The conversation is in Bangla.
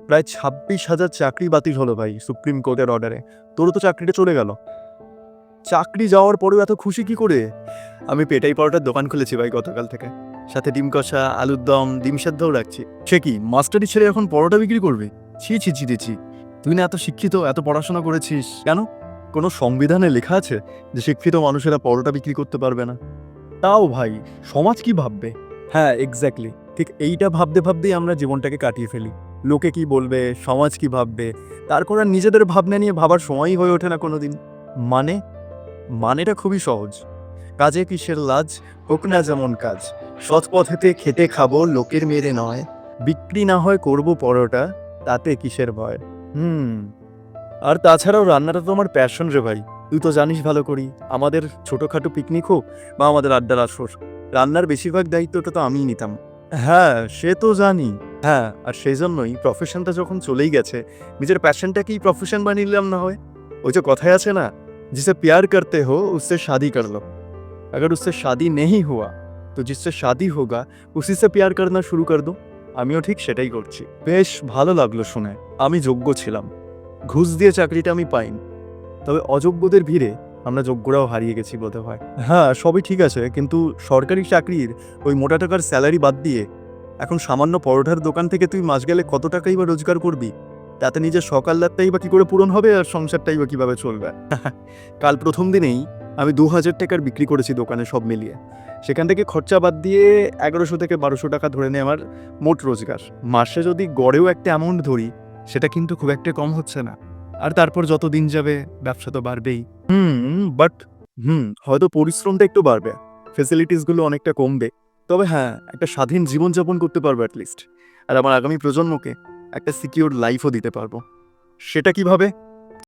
প্রায় 26,000 চাকরি বাতিল হলো ভাই সুপ্রিম কোর্টের অর্ডারে। তোরও তো চাকরিটা চলে গেল। চাকরি যাওয়ার পরেও এত খুশি কি করে? আমি পেটাই পরোটার দোকান খুলেছি ভাই গতকাল থেকে, সাথে ডিম কষা, আলুর দম, ডিম সেদ্ধও রাখছি। সে কি মাস্টারি ছেড়ে এখন পরোটা বিক্রি করবে? ছি ছি ছি ছি। তুই না এত শিক্ষিত, এত পড়াশোনা করেছিস, কেন কোনো সংবিধানে লেখা আছে যে শিক্ষিত মানুষেরা পরোটা বিক্রি করতে পারবে না? তাও ভাই, সমাজ কি ভাববে? হ্যাঁ, এক্স্যাক্টলি, ঠিক এইটা ভাবতে ভাবতেই আমরা জীবনটাকে কাটিয়ে ফেলি। লোকে কি বলবে, সমাজ কি ভাববে, তারপর আর নিজেদের ভাবনা নিয়ে ভাবার সময়ই হয়ে ওঠে না কোনোদিন। মানে মানেটা খুবই সহজ। কাজে কিসের লাজ, হোক না যেমন কাজ, সৎ পথেতে খেতে খাবো লোকের মেরে নয়, বিক্রি না হয় করবো পরোটা, তাতে কিসের ভয়। আর তাছাড়াও রান্নাটা তো আমার প্যাশন রে ভাই, তুই তো জানিস ভালো করি। আমাদের ছোটোখাটো পিকনিক হোক বা আমাদের আড্ডার আসর, রান্নার বেশিরভাগ দায়িত্বটা তো আমিই নিতাম। হ্যাঁ, সে তো জানি। হ্যাঁ, আর সেই জন্যই প্রফেশনটা যখন চলেই গেছে, নিজের প্যাশনটাকেই প্রফেশন বানিয়ে নিলাম না হয়। ওই যে কথায় আছে না, जिसे प्यार करते हो उससे शादी कर लो, अगर उससे शादी नहीं हुआ तो जिससे शादी होगा उसी से प्यार करना शुरू कर दो। আমিও ঠিক সেটাই করছি। বেশ ভালো লাগলো শুনে। আমি যোগ্য ছিলাম, ঘুষ দিয়ে চাকরিটা আমি পাইনি, তবে অযোগ্যদের ভিড়ে আমরা যোগ্যরাও হারিয়ে গেছি বোধ হয়। হ্যাঁ, সবই ঠিক আছে, কিন্তু সরকারি চাকরির ওই মোটা টাকার স্যালারি বাদ দিয়ে এখন সামান্য পরোটার দোকান থেকে তুই মাস গেলে কত টাকাই বা রোজগার করবি? তাতে নিজের সকাল রাতটাই বা কি করে পূরণ হবে, আর সংসারটাই বা কিভাবে চলবে? কাল প্রথম দিনেই আমি 2,000 টাকার বিক্রি করেছি দোকানে সব মিলিয়ে। সেখান থেকে খরচা বাদ দিয়ে 1100 থেকে 1200 টাকা ধরে নেয় আমার মোট রোজগার। মাসে যদি গড়েও একটা অ্যামাউন্ট ধরি, সেটা কিন্তু খুব একটা কম হচ্ছে না। আর তারপর যত দিন যাবে ব্যবসা তো বাড়বেই। বাট হয়তো পরিশ্রমটা একটু বাড়বে, ফেসিলিটিসগুলো অনেকটা কমবে, তবে হ্যাঁ, একটা স্বাধীন জীবনযাপন করতে পারবো অ্যাটলিস্ট। আর আমার আগামী প্রজন্মকে একটা সিকিউর লাইফও দিতে পারবো। সেটা কিভাবে?